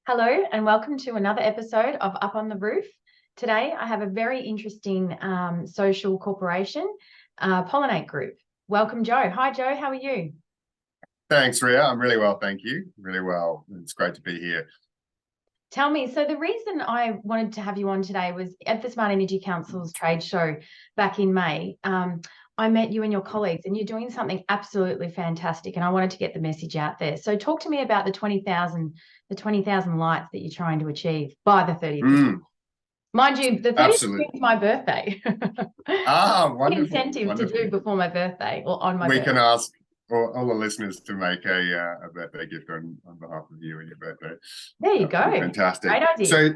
Hello and welcome to another episode of Up on the Roof. Today I have a very interesting social corporation, Pollinate Group. Welcome, Joe. Hi, Joe. How are you? Thanks, Ria. I'm really well, thank you. Really well. It's great to be here. Tell me, so the reason I wanted to have you on today was at the Smart Energy Council's trade show back in May. I met you and your colleagues and you're doing something absolutely fantastic, and I wanted to get the message out there. So talk to me about the 20,000 lights that you're trying to achieve by the 30th of June. Mind you, the 30th of June is my birthday. Wonderful. Incentive to do before my birthday or on my birthday. birthday. We can ask all the listeners to make a birthday gift on behalf of you and your birthday. There you go. Fantastic. Great idea.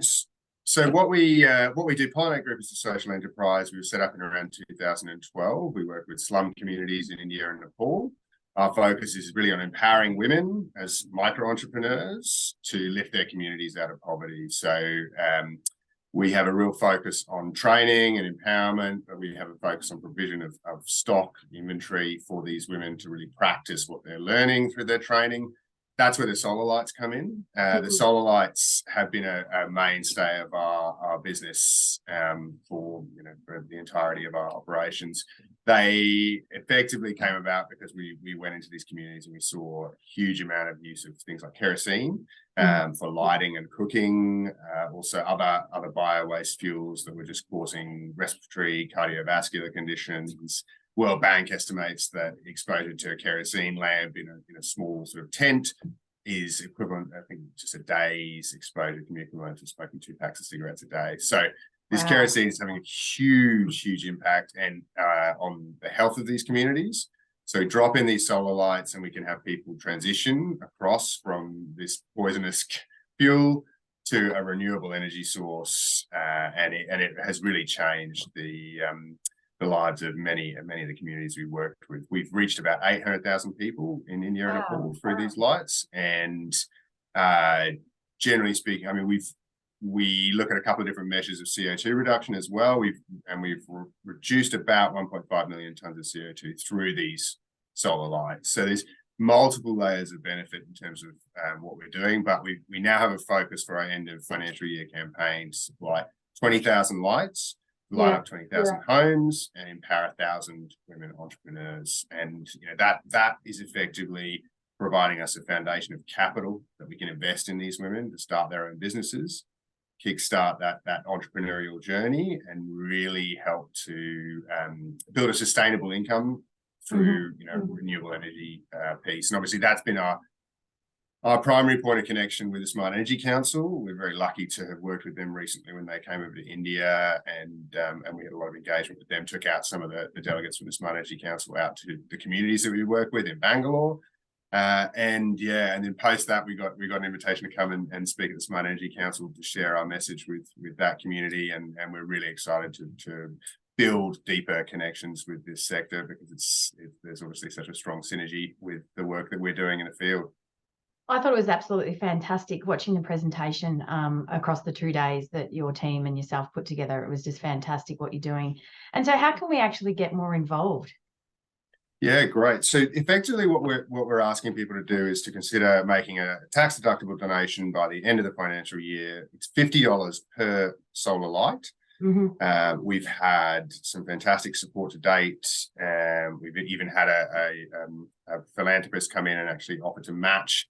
So what we do, Pollinate Group is a social enterprise. We were set up in around 2012. We work with slum communities in India and Nepal. Our focus is really on empowering women as micro-entrepreneurs to lift their communities out of poverty. So we have a real focus on training and empowerment, but we have a focus on provision of stock inventory for these women to really practice what they're learning through their training. That's where the solar lights come in. The solar lights have been a mainstay of our business for the entirety of our operations. They effectively came about because we went into these communities and we saw a huge amount of use of things like kerosene for lighting and cooking, also other bio-waste fuels that were just causing respiratory, cardiovascular conditions. World Bank estimates that exposure to a kerosene lamp in a small sort of tent is equivalent, I think, just a day's exposure can be equivalent to smoking 2 packs of cigarettes a day. So this kerosene is having a huge impact and on the health of these communities. So drop in these solar lights and we can have people transition across from this poisonous fuel to a renewable energy source, and it has really changed the lives of many of the communities we worked with. We've reached about 800,000 people in India and Nepal through these lights. And generally speaking, I mean, we look at a couple of different measures of CO2 reduction as well. We've reduced about 1.5 million tons of CO2 through these solar lights. So there's multiple layers of benefit in terms of what we're doing, but we now have a focus for our end of financial year campaign to supply 20,000 lights, light up 20,000 homes and empower 1,000 women entrepreneurs. And that is effectively providing us a foundation of capital that we can invest in these women to start their own businesses, kickstart that entrepreneurial journey, and really help to build a sustainable income through renewable energy piece. And obviously that's been our primary point of connection with the Smart Energy Council. We're very lucky to have worked with them recently when they came over to India, and we had a lot of engagement with them, took out some of the delegates from the Smart Energy Council out to the communities that we work with in Bangalore. And then post that, we got an invitation to come and speak at the Smart Energy Council to share our message with that community. And we're really excited to build deeper connections with this sector because there's obviously such a strong synergy with the work that we're doing in the field. I thought it was absolutely fantastic watching the presentation across the 2 days that your team and yourself put together. It was just fantastic what you're doing. And so how can we actually get more involved? Yeah, great. So effectively what we're asking people to do is to consider making a tax-deductible donation by the end of the financial year. It's $50 per solar light. We've had some fantastic support to date. We've even had a philanthropist come in and actually offer to match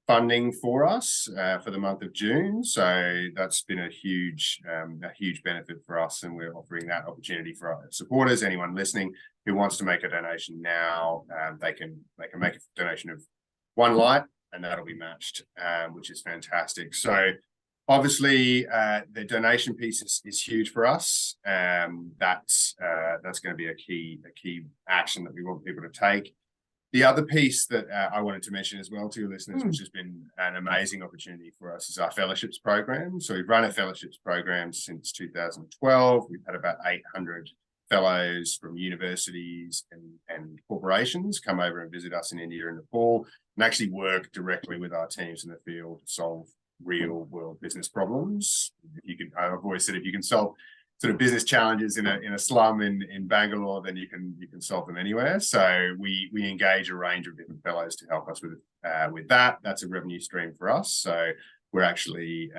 funding for us for the month of June. So that's been a huge benefit for us, and we're offering that opportunity for our supporters. Anyone listening who wants to make a donation now, they can make a donation of 1 light, and that'll be matched, which is fantastic. So obviously, the donation piece is huge for us. That's going to be a key action that we want people to take. The other piece that I wanted to mention as well to your listeners, which has been an amazing opportunity for us, is our fellowships program. So we've run a fellowships program since 2012. We've had about 800 fellows from universities and corporations come over and visit us in India and Nepal and actually work directly with our teams in the field to solve real world business problems. I've always said, if you can solve sort of business challenges in a slum in Bangalore, then you can solve them anywhere. So we engage a range of different fellows to help us with that. That's a revenue stream for us. So we're actually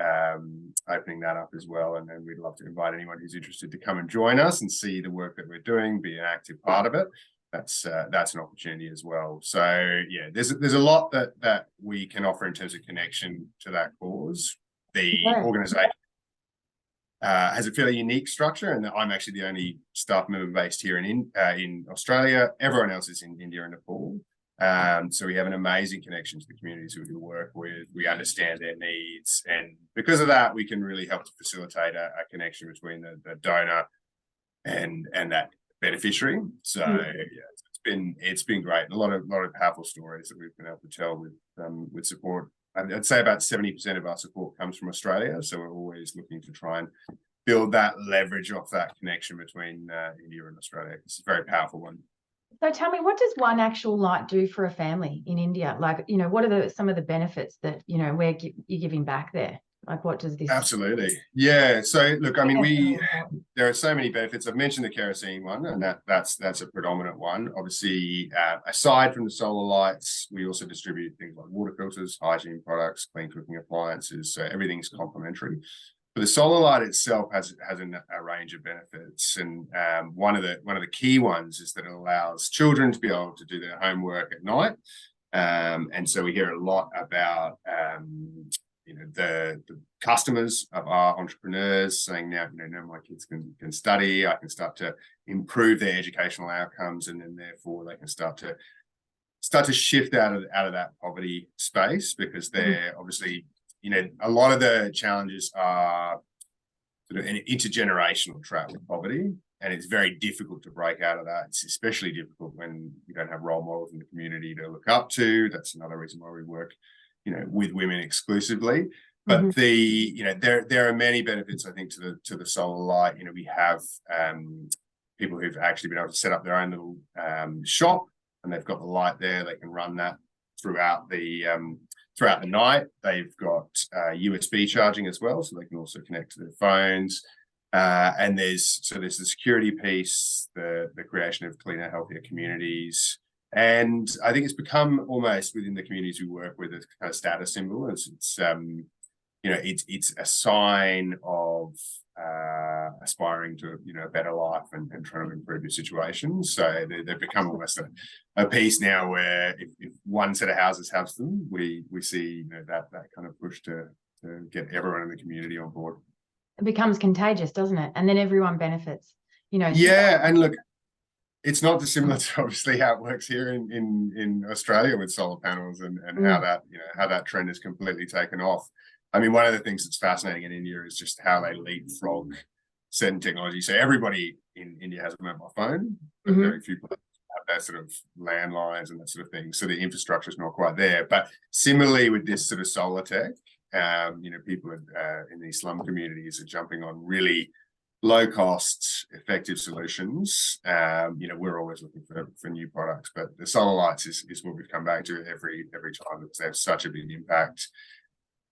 opening that up as well. And then we'd love to invite anyone who's interested to come and join us and see the work that we're doing, be an active part of it. That's an opportunity as well. So yeah, there's a lot that we can offer in terms of connection to that cause. The organization has a fairly unique structure, and I'm actually the only staff member based here in Australia. Everyone else is in India and Nepal. So we have an amazing connection to the communities who we work with. We understand their needs, and because of that, we can really help to facilitate a connection between the donor and that beneficiary. So yeah, it's been great. A lot of powerful stories that we've been able to tell with support. I'd say about 70% of our support comes from Australia, so we're always looking to try and build that leverage off that connection between India and Australia. It's a very powerful one. So tell me, what does one actual light do for a family in India? Like, what are some of the benefits that, you're giving back there? Like, what does this? Absolutely. Yeah. So look, I mean, there are so many benefits. I've mentioned the kerosene one, and that's a predominant one. Obviously, aside from the solar lights, we also distribute things like water filters, hygiene products, clean cooking appliances. So everything's complementary. But the solar light itself has a range of benefits, and one of the key ones is that it allows children to be able to do their homework at night. And so we hear a lot about the customers of our entrepreneurs saying now my kids can study, I can start to improve their educational outcomes, and then therefore they can start to shift out of that poverty space, because they're obviously a lot of the challenges are sort of an intergenerational trap with poverty, and it's very difficult to break out of that. It's especially difficult when you don't have role models in the community to look up to. That's another reason why we work with women exclusively. But there are many benefits, I think, to the solar light. We have people who've actually been able to set up their own little shop, and they've got the light there. They can run that throughout the night. They've got USB charging as well, so they can also connect to their phones. And there's the security piece, the creation of cleaner, healthier communities. And I think it's become almost within the communities we work with a kind of status symbol. It's a sign of aspiring to a better life and trying to improve your situation. So they've become almost a piece now where if one set of houses has them, we see that kind of push to get everyone in the community on board. It becomes contagious, doesn't it? And then everyone benefits. Yeah, and look, it's not dissimilar to obviously how it works here in Australia with solar panels and how that trend has completely taken off. I mean, one of the things that's fascinating in India is just how they leapfrog certain technology. So everybody in India has a mobile phone, but very few people have that sort of landlines and that sort of thing. So the infrastructure is not quite there. But similarly with this sort of solar tech, people in these slum communities are jumping on really low cost, effective solutions. We're always looking for new products, but the solar lights is what we've come back to every time, because they have such a big impact.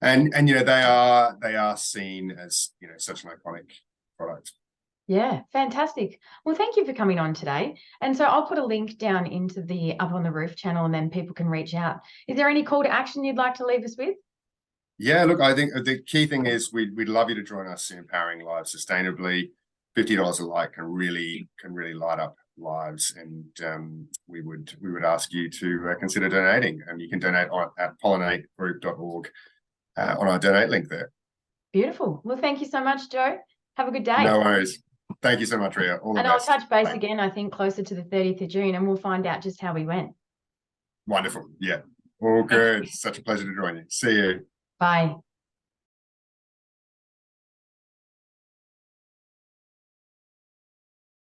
And they are seen as such an iconic product. Yeah, fantastic. Well, thank you for coming on today. And so I'll put a link down into the Up on the Roof channel, and then people can reach out. Is there any call to action you'd like to leave us with? Yeah, look, I think the key thing is we'd love you to join us in empowering lives sustainably. $50 a light can really light up lives, and we would ask you to consider donating, and you can donate at pollinate.org on our donate link there. Beautiful. Well, thank you so much, Joe. Have a good day. No worries. Thank you so much, Ria. All the best. I'll touch base again, I think, closer to the 30th of June, and we'll find out just how we went. Wonderful. Yeah. All good. Such a pleasure to join you. See you. Bye.